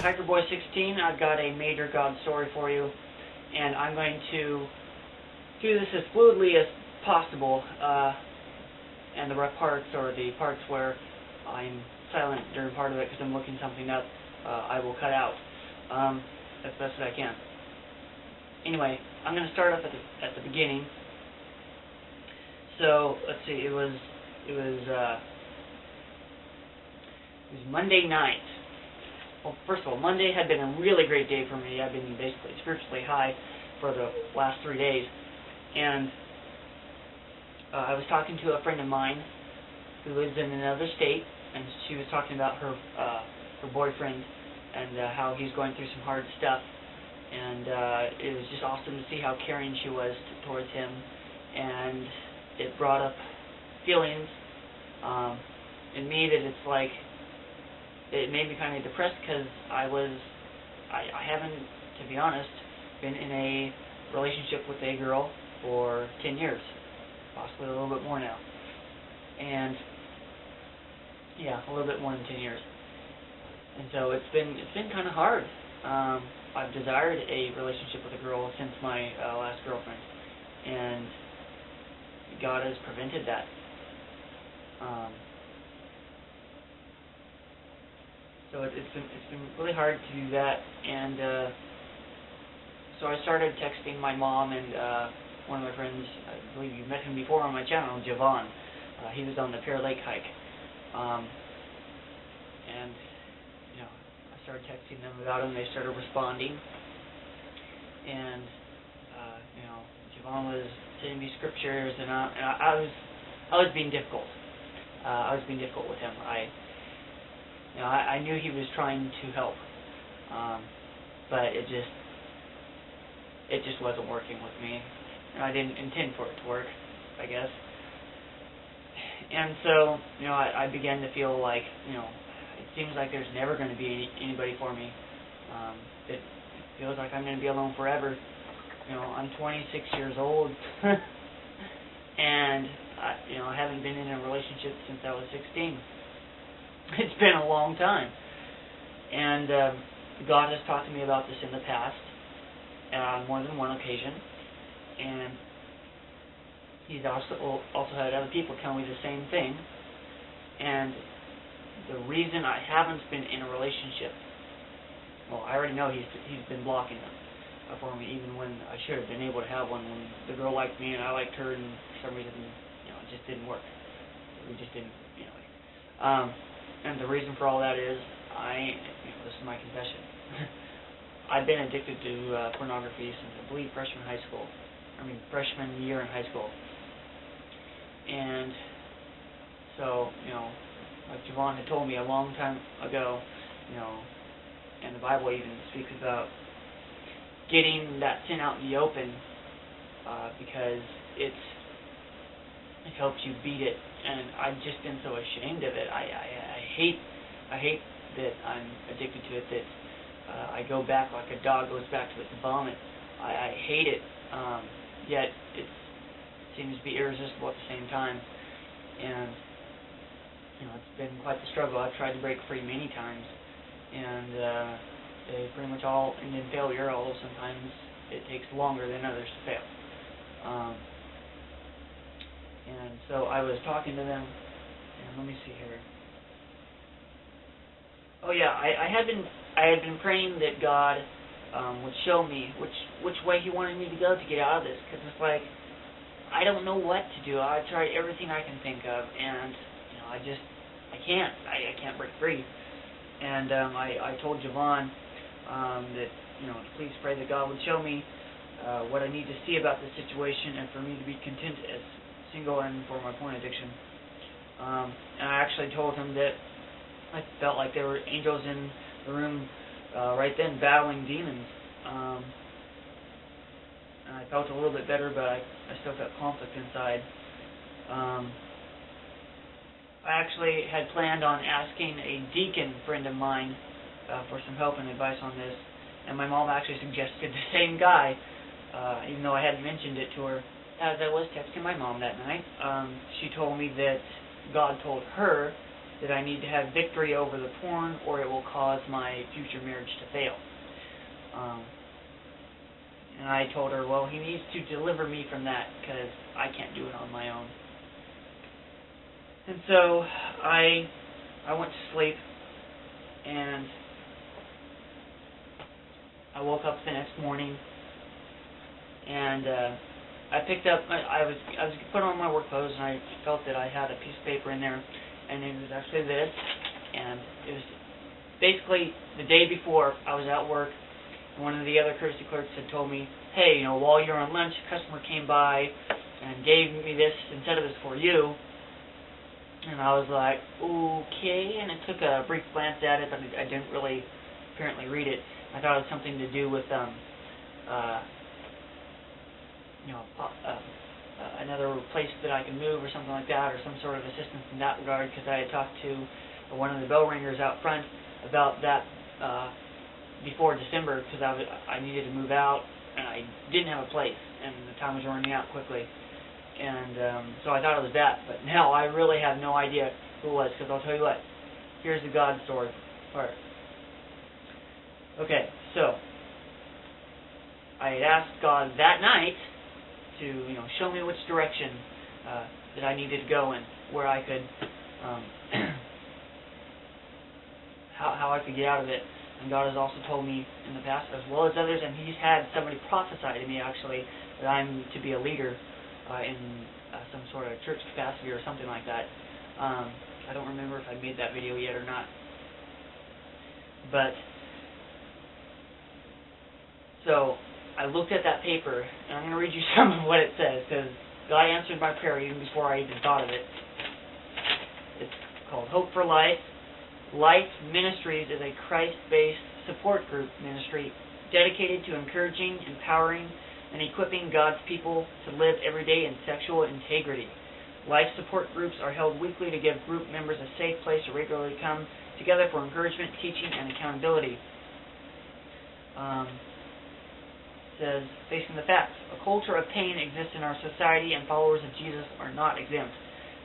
HyperBoy16. I've got a major God story for you, and I'm going to do this as fluidly as possible, and the rough parts, or the parts where I'm silent during part of it because I'm looking something up, I will cut out as best as I can. Anyway, I'm going to start off at the beginning. So let's see, it was Monday night. Well, first of all, Monday had been a really great day for me. I've been basically spiritually high for the last 3 days, and I was talking to a friend of mine who lives in another state, and she was talking about her boyfriend and how he's going through some hard stuff, and it was just awesome to see how caring she was towards him, and it brought up feelings in me that it's like, it made me kind of depressed because I haven't, to be honest, been in a relationship with a girl for 10 years, possibly a little bit more now, and yeah, a little bit more than 10 years, and so it's been kind of hard. I've desired a relationship with a girl since my last girlfriend, and God has prevented that. So it's been really hard to do that, and so I started texting my mom and one of my friends. I believe you met him before on my channel, Javon. He was on the Pear Lake hike, and you know, I started texting them about him. They started responding, and you know, Javon was sending me scriptures, and I was being difficult. I was being difficult with him. I knew he was trying to help, but it just wasn't working with me, and I didn't intend for it to work, I guess. And so, you know, I began to feel like, you know, it seems like there's never going to be anybody for me. It feels like I'm going to be alone forever. You know, I'm 26 years old, and I haven't been in a relationship since I was 16. It's been a long time, and God has talked to me about this in the past on more than one occasion, and He's also had other people tell me the same thing. And the reason I haven't been in a relationship, well, I already know He's been blocking them for me, even when I should have been able to have one. When the girl liked me and I liked her, and for some reason, you know, it just didn't work. We just didn't, you know. And the reason for all that is, this is my confession. I've been addicted to pornography since I believe freshman year in high school. And so, you know, like Javon had told me a long time ago, you know, and the Bible even speaks about getting that sin out in the open, because it helps you beat it, and I've just been so ashamed of it. I hate that I'm addicted to it, that I go back like a dog goes back to its vomit. I hate it, yet it seems to be irresistible at the same time, and you know, it's been quite the struggle. I've tried to break free many times, and they pretty much all end in failure, although sometimes it takes longer than others to fail. And so I was talking to them, and let me see here. Oh yeah, I had been praying that God would show me which way He wanted me to go to get out of this, because it's like, I don't know what to do. I've tried everything I can think of, and you know, I can't break free. And I told Javon that, you know, to please pray that God would show me what I need to see about this situation, and for me to be content as single and for my porn addiction. And I actually told him that I felt like there were angels in the room right then battling demons. And I felt a little bit better, but I still felt conflict inside. I actually had planned on asking a deacon friend of mine for some help and advice on this, and my mom actually suggested the same guy, even though I hadn't mentioned it to her. As I was texting my mom that night, she told me that God told her that I need to have victory over the porn, or it will cause my future marriage to fail. And I told her, well, he needs to deliver me from that, because I can't do it on my own. And so I went to sleep, and I woke up the next morning, and I picked up, I was putting on my work clothes, and I felt that I had a piece of paper in there, and it was actually this, and it was basically the day before I was at work, and one of the other courtesy clerks had told me, hey, while you're on lunch, a customer came by and gave me this and said it was for you. And I was like, okay, and I took a brief glance at it, but I didn't really apparently read it. I thought it was something to do with, another place that I can move or something like that, or some sort of assistance in that regard, because I had talked to one of the bell ringers out front about that before December, because I needed to move out, and I didn't have a place, and the time was running out quickly. And so I thought it was that, but now I really have no idea who it was, because I'll tell you what, here's the God story part. Okay, so I had asked God that night to, show me which direction that I needed to go in, where I could, how I could get out of it. And God has also told me in the past, as well as others, and He's had somebody prophesy to me actually that I'm to be a leader in some sort of church capacity or something like that. I don't remember if I made that video yet or not. But so I looked at that paper, and I'm going to read you some of what it says, because God answered my prayer even before I even thought of it. It's called Hope for Life. Life Ministries is a Christ-based support group ministry dedicated to encouraging, empowering, and equipping God's people to live every day in sexual integrity. Life support groups are held weekly to give group members a safe place to regularly come together for encouragement, teaching, and accountability. It says, facing the facts, a culture of pain exists in our society, and followers of Jesus are not exempt.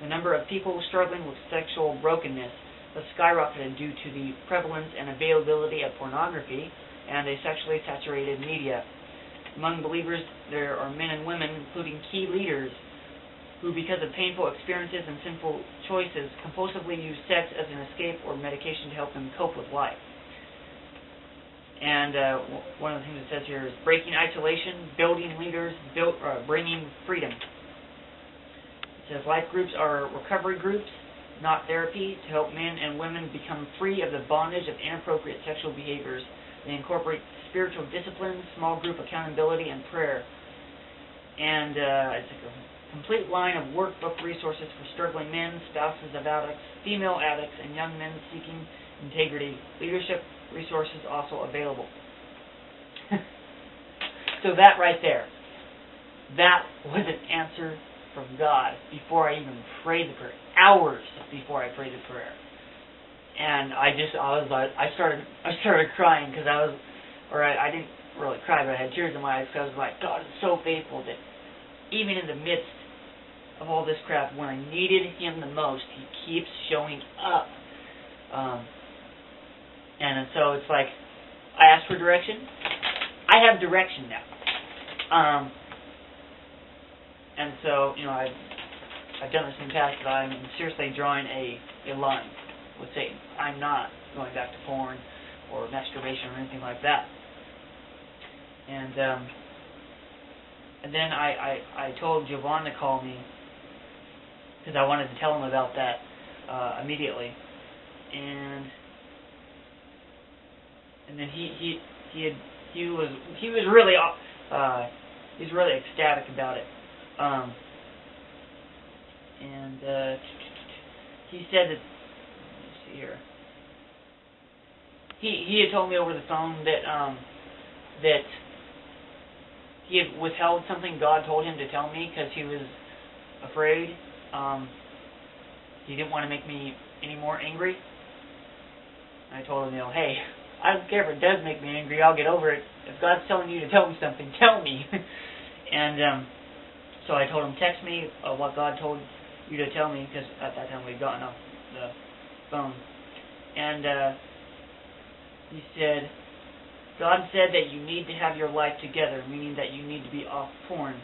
The number of people struggling with sexual brokenness has skyrocketed due to the prevalence and availability of pornography and a sexually saturated media. Among believers, there are men and women, including key leaders, who, because of painful experiences and sinful choices, compulsively use sex as an escape or medication to help them cope with life. And one of the things it says here is breaking isolation, building leaders, bringing freedom. It says life groups are recovery groups, not therapy, to help men and women become free of the bondage of inappropriate sexual behaviors. They incorporate spiritual discipline, small group accountability, and prayer. And it's a complete line of workbook resources for struggling men, spouses of addicts, female addicts, and young men seeking integrity. Leadership resources also available. So that right there, that was an answer from God before I even prayed the prayer. Hours before I prayed the prayer. And I started crying because I didn't really cry, but I had tears in my eyes because I was like, God is so faithful that even in the midst of all this crap, when I needed Him the most, He keeps showing up. And so it's like, I asked for direction. I have direction now. And so, I've done this in the past, but I'm seriously drawing a line with Satan. I'm not going back to porn or masturbation or anything like that. And then I told Jovan to call me because I wanted to tell him about that immediately. And then he was really he's really ecstatic about it. He said that, let's see here, he had told me over the phone that he had withheld something God told him to tell me because he was afraid. He didn't want to make me any more angry. I told him, hey, I don't care if it does make me angry, I'll get over it. If God's telling you to tell me something, tell me. And so I told him, text me what God told you to tell me, because at that time we'd gotten off phone. And he said, God said that you need to have your life together, meaning that you need to be off porn.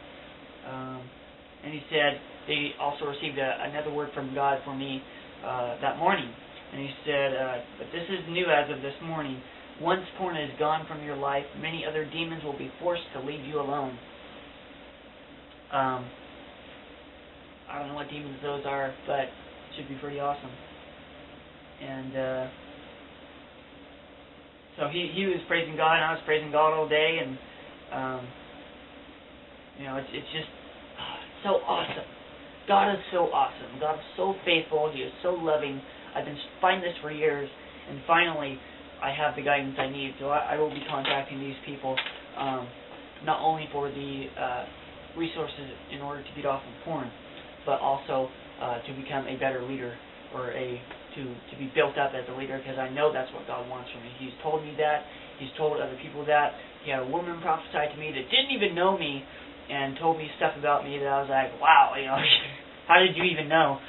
And he said they also received another word from God for me that morning. And he said, but this is new as of this morning. Once porn is gone from your life, many other demons will be forced to leave you alone. I don't know what demons those are, but it should be pretty awesome. And so he was praising God, and I was praising God all day, and it's just so awesome. God is so awesome. God is so faithful. He is so loving. I've been fighting this for years, and finally I have the guidance I need. So I will be contacting these people, not only for the resources in order to get off of porn, but also to become a better leader, or to be built up as a leader, because I know that's what God wants from me. He's told me that. He's told other people that. He had a woman prophesy to me that didn't even know me and told me stuff about me that I was like, wow, how did you even know?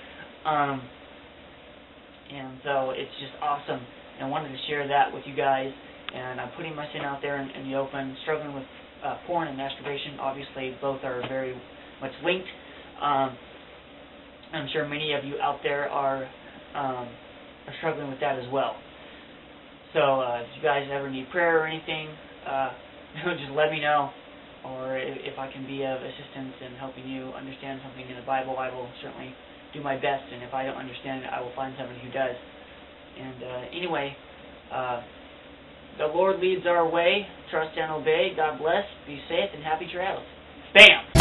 And so it's just awesome. And I wanted to share that with you guys. And I'm putting my sin out there in the open, struggling with porn and masturbation. Obviously, both are very much linked. I'm sure many of you out there are struggling with that as well. So if you guys ever need prayer or anything, just let me know. Or if I can be of assistance in helping you understand something in the Bible, I will certainly do my best. And if I don't understand it, I will find somebody who does. And anyway, the Lord leads our way. Trust and obey. God bless. Be safe and happy travels. Bam!